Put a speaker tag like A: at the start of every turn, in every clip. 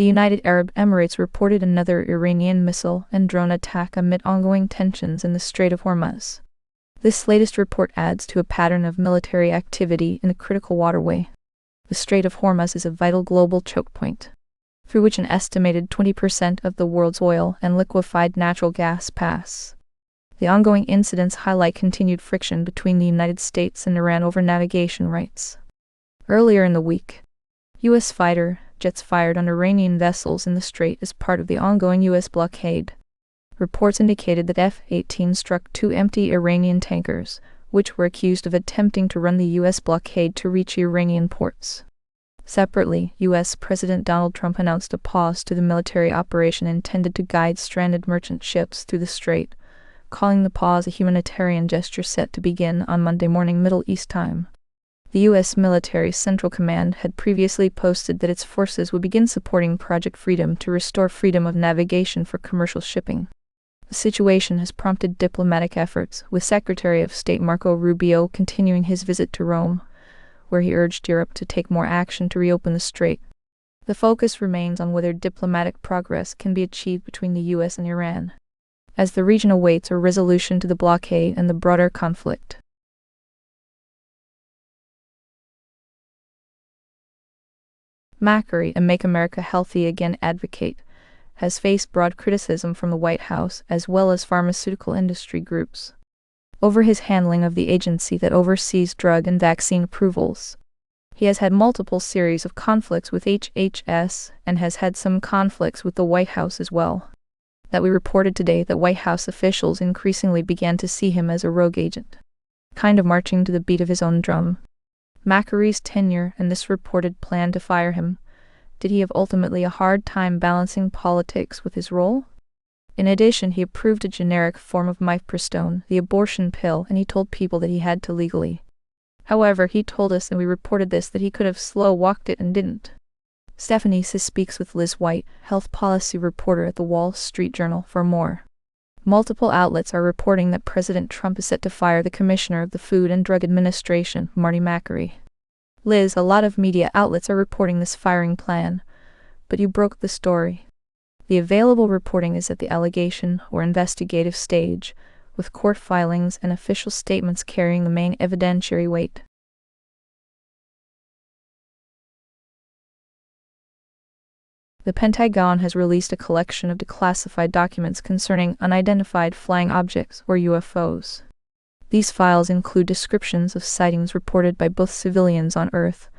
A: The United Arab Emirates reported another Iranian missile and drone attack amid ongoing tensions in the Strait of Hormuz. This latest report adds to a pattern of military activity in a critical waterway. The Strait of Hormuz is a vital global choke point, through which an estimated 20% of the world's oil and liquefied natural gas pass. The ongoing incidents highlight continued friction between the United States and Iran over navigation rights. Earlier in the week, U.S. fighter jets fired on Iranian vessels in the Strait as part of the ongoing U.S. blockade. Reports indicated that F-18 struck 2 empty Iranian tankers, which were accused of attempting to run the U.S. blockade to reach Iranian ports. Separately, U.S. President Donald Trump announced a pause to the military operation intended to guide stranded merchant ships through the Strait, calling the pause a humanitarian gesture set to begin on Monday morning Middle East time. The U.S. Military Central Command had previously posted that its forces would begin supporting Project Freedom to restore freedom of navigation for commercial shipping. The situation has prompted diplomatic efforts, with Secretary of State Marco Rubio continuing his visit to Rome, where he urged Europe to take more action to reopen the Strait. The focus remains on whether diplomatic progress can be achieved between the U.S. and Iran, as the region awaits a resolution to the blockade and the broader conflict. Makary, a Make America Healthy Again advocate, has faced broad criticism from the White House as well as pharmaceutical industry groups over his handling of the agency that oversees drug and vaccine approvals. He has had multiple series of conflicts with HHS and has had some conflicts with the White House as well. That we reported today that White House officials increasingly began to see him as a rogue agent, kind of marching to the beat of his own drum. Makary's tenure and this reported plan to fire him, did he have ultimately a hard time balancing politics with his role? In addition, he approved a generic form of mifepristone, the abortion pill, and he told people that he had to legally. However, he told us, and we reported this, that he could have slow-walked it and didn't. Stephanie speaks with Liz White, health policy reporter at the Wall Street Journal, for more. Multiple outlets are reporting that President Trump is set to fire the Commissioner of the Food and Drug Administration, Marty Makary. Liz, a lot of media outlets are reporting this firing plan, but you broke the story. The available reporting is at the allegation or investigative stage, with court filings and official statements carrying the main evidentiary weight. The Pentagon has released a collection of declassified documents concerning unidentified flying objects, or UFOs. These files include descriptions of sightings reported by both civilians on Earth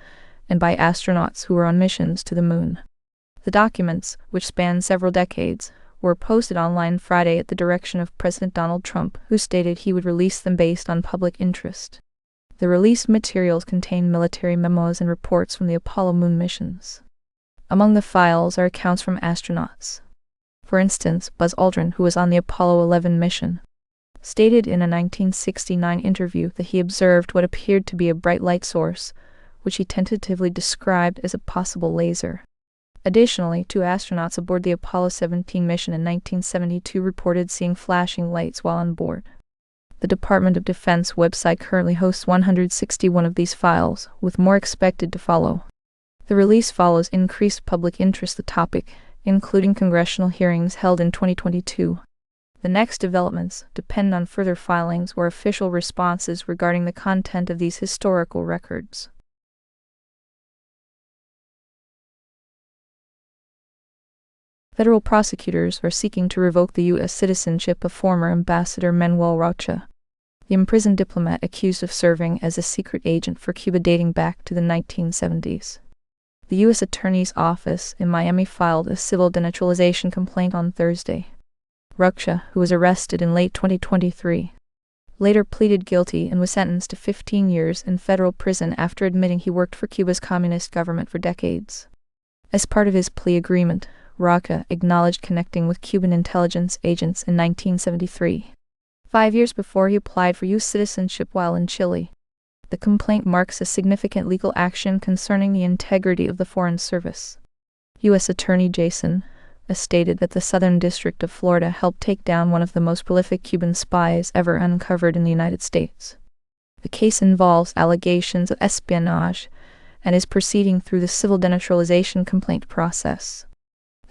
A: and by astronauts who were on missions to the Moon. The documents, which span several decades, were posted online Friday at the direction of President Donald Trump, who stated he would release them based on public interest. The released materials contain military memos and reports from the Apollo moon missions. Among the files are accounts from astronauts. For instance, Buzz Aldrin, who was on the Apollo 11 mission, stated in a 1969 interview that he observed what appeared to be a bright light source, which he tentatively described as a possible laser. Additionally, 2 astronauts aboard the Apollo 17 mission in 1972 reported seeing flashing lights while on board. The Department of Defense website currently hosts 161 of these files, with more expected to follow. The release follows increased public interest in the topic, including congressional hearings held in 2022. The next developments depend on further filings or official responses regarding the content of these historical records. Federal prosecutors are seeking to revoke the U.S. citizenship of former Ambassador Manuel Rocha, the imprisoned diplomat accused of serving as a secret agent for Cuba dating back to the 1970s. The U.S. Attorney's Office in Miami filed a civil denaturalization complaint on Thursday. Rocha, who was arrested in late 2023, later pleaded guilty and was sentenced to 15 years in federal prison after admitting he worked for Cuba's communist government for decades. As part of his plea agreement, Rocha acknowledged connecting with Cuban intelligence agents in 1973, 5 years before he applied for U.S. citizenship while in Chile. The complaint marks a significant legal action concerning the integrity of the Foreign Service. U.S. Attorney Jason stated that the Southern District of Florida helped take down one of the most prolific Cuban spies ever uncovered in the United States. The case involves allegations of espionage and is proceeding through the civil denaturalization complaint process.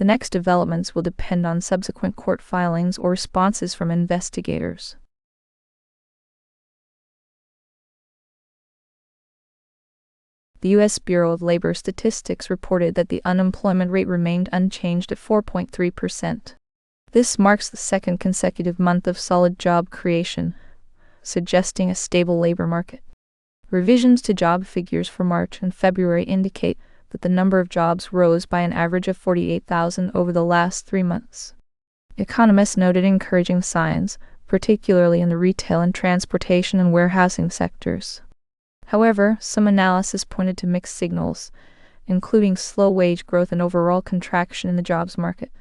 A: The next developments will depend on subsequent court filings or responses from investigators. The U.S. Bureau of Labor Statistics reported that the unemployment rate remained unchanged at 4.3%. This marks the second consecutive month of solid job creation, suggesting a stable labor market. Revisions to job figures for March and February indicate that the number of jobs rose by an average of 48,000 over the last 3 months. Economists noted encouraging signs, particularly in the retail and transportation and warehousing sectors. However, some analysis pointed to mixed signals, including slow wage growth and overall contraction in the jobs market.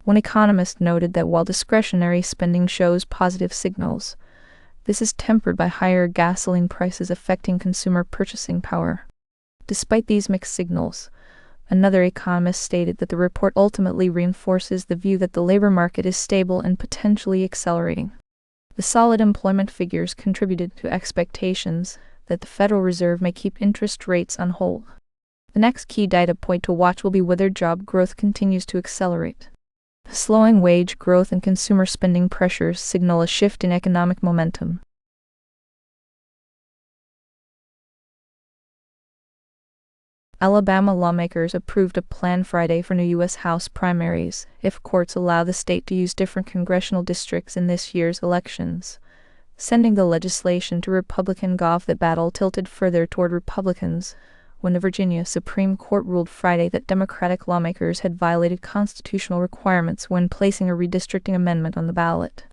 A: One economist noted that while discretionary spending shows positive signals, this is tempered by higher gasoline prices affecting consumer purchasing power. Despite these mixed signals, another economist stated that the report ultimately reinforces the view that the labor market is stable and potentially accelerating. The solid employment figures contributed to expectations that the Federal Reserve may keep interest rates on hold. The next key data point to watch will be whether job growth continues to accelerate. Slowing wage growth and consumer spending pressures signal a shift in economic momentum. Alabama lawmakers approved a plan Friday for new U.S. House primaries if courts allow the state to use different congressional districts in this year's elections, sending the legislation to Republican gov. The battle tilted further toward Republicans when the Virginia Supreme Court ruled Friday that Democratic lawmakers had violated constitutional requirements when placing a redistricting amendment on the ballot.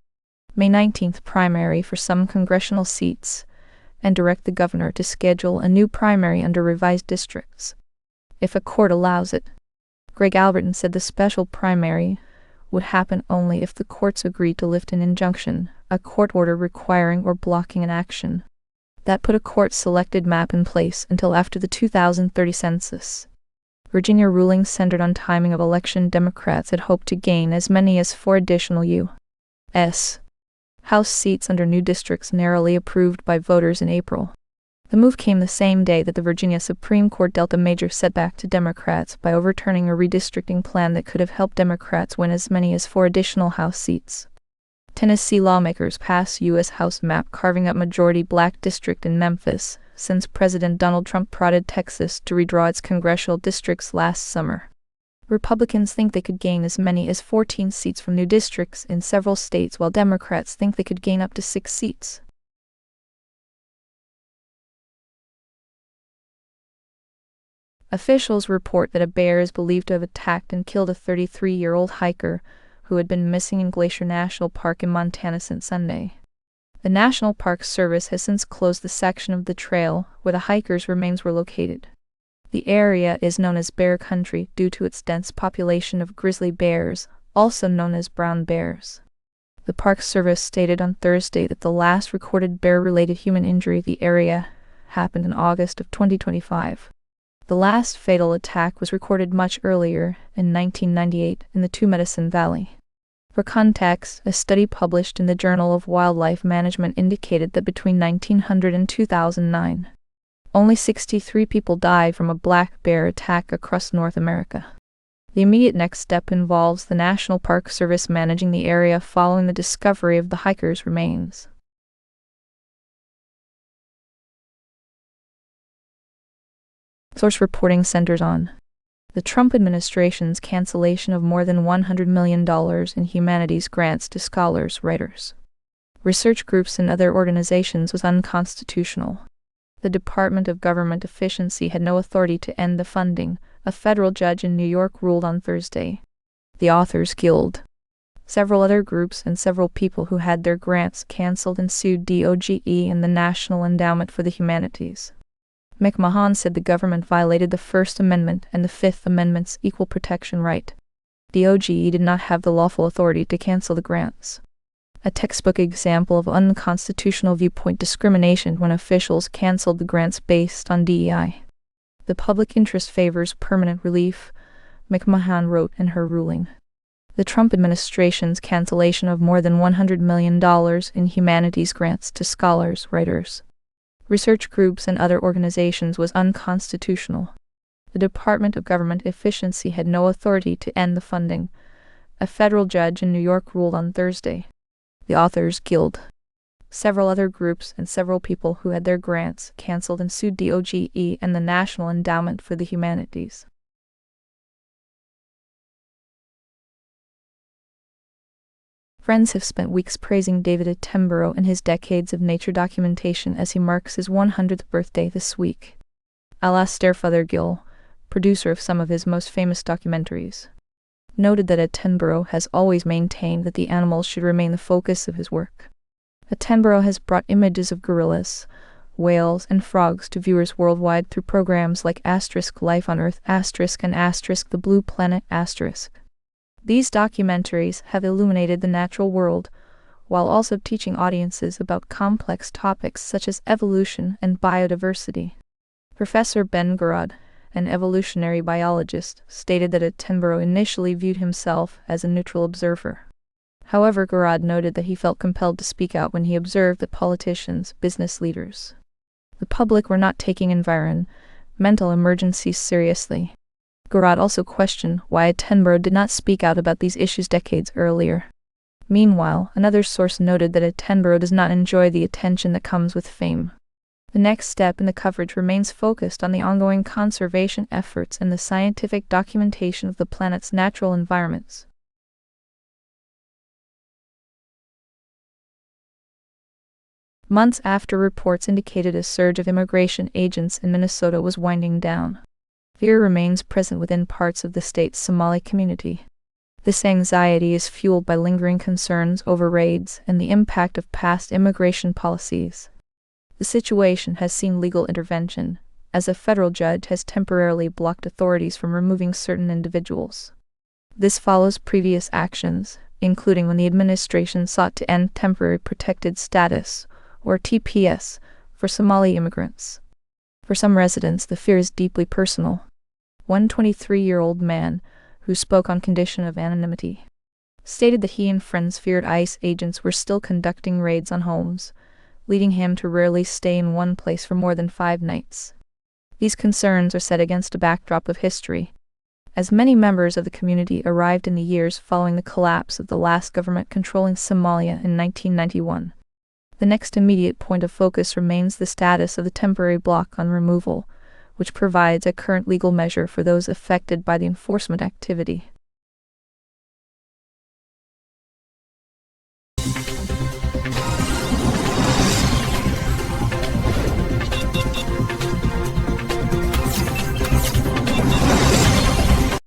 A: May 19th primary for some congressional seats, and direct the governor to schedule a new primary under revised districts, if a court allows it. Greg Albertin said the special primary would happen only if the courts agreed to lift an injunction, a court order requiring or blocking an action that put a court-selected map in place until after the 2030 census. Virginia rulings centered on timing of election. Democrats had hoped to gain as many as 4 additional U.S. House seats under new districts narrowly approved by voters in April. The move came the same day that the Virginia Supreme Court dealt a major setback to Democrats by overturning a redistricting plan that could have helped Democrats win as many as 4 additional House seats. Tennessee lawmakers pass U.S. House map carving up majority black district in Memphis, since President Donald Trump prodded Texas to redraw its congressional districts last summer. Republicans think they could gain as many as 14 seats from new districts in several states, while Democrats think they could gain up to 6 seats. Officials report that a bear is believed to have attacked and killed a 33-year-old hiker who had been missing in Glacier National Park in Montana since Sunday. The National Park Service has since closed the section of the trail where the hiker's remains were located. The area is known as bear country due to its dense population of grizzly bears, also known as brown bears. The Park Service stated on Thursday that the last recorded bear-related human injury in the area happened in August of 2025. The last fatal attack was recorded much earlier, in 1998, in the Two Medicine Valley. For context, a study published in the Journal of Wildlife Management indicated that between 1900 and 2009, only 63 people died from a black bear attack across North America. The immediate next step involves the National Park Service managing the area following the discovery of the hiker's remains. Source reporting centers on the Trump administration's cancellation of more than $100 million in humanities grants to scholars, writers, research groups, and other organizations was unconstitutional. The Department of Government Efficiency had no authority to end the funding, a federal judge in New York ruled on Thursday. The Authors Guild, several other groups, and several people who had their grants canceled and sued DOGE and the National Endowment for the Humanities. McMahon said the government violated the First Amendment and the Fifth Amendment's equal protection right. DOGE did not have the lawful authority to cancel the grants. A textbook example of unconstitutional viewpoint discrimination when officials canceled the grants based on DEI. The public interest favors permanent relief, McMahon wrote in her ruling. The Trump administration's cancellation of more than $100 million in humanities grants to scholars, writers, research groups, and other organizations was unconstitutional. The Department of Government Efficiency had no authority to end the funding. A federal judge in New York ruled on Thursday. The Authors Guild, several other groups, and several people who had their grants canceled and sued DOGE and the National Endowment for the Humanities. Friends have spent weeks praising David Attenborough and his decades of nature documentation as he marks his 100th birthday this week. Alastair Fothergill, producer of some of his most famous documentaries, noted that Attenborough has always maintained that the animals should remain the focus of his work. Attenborough has brought images of gorillas, whales, and frogs to viewers worldwide through programs like Life on Earth and The Blue Planet These documentaries have illuminated the natural world, while also teaching audiences about complex topics such as evolution and biodiversity. Professor Ben Garrod, an evolutionary biologist, stated that Attenborough initially viewed himself as a neutral observer. However, Garrod noted that he felt compelled to speak out when he observed that politicians, business leaders, the public were not taking environmental emergencies seriously. Garrod also questioned why Attenborough did not speak out about these issues decades earlier. Meanwhile, another source noted that Attenborough does not enjoy the attention that comes with fame. The next step in the coverage remains focused on the ongoing conservation efforts and the scientific documentation of the planet's natural environments. Months after reports indicated a surge of immigration agents in Minnesota was winding down, fear remains present within parts of the state's Somali community. This anxiety is fueled by lingering concerns over raids and the impact of past immigration policies. The situation has seen legal intervention, as a federal judge has temporarily blocked authorities from removing certain individuals. This follows previous actions, including when the administration sought to end temporary protected status, or TPS, for Somali immigrants. For some residents, the fear is deeply personal. One 23-year-old man, who spoke on condition of anonymity, stated that he and friends feared ICE agents were still conducting raids on homes, leading him to rarely stay in one place for more than 5 nights. These concerns are set against a backdrop of history, as many members of the community arrived in the years following the collapse of the last government controlling Somalia in 1991. The next immediate point of focus remains the status of the temporary block on removal, which provides a current legal measure for those affected by the enforcement activity.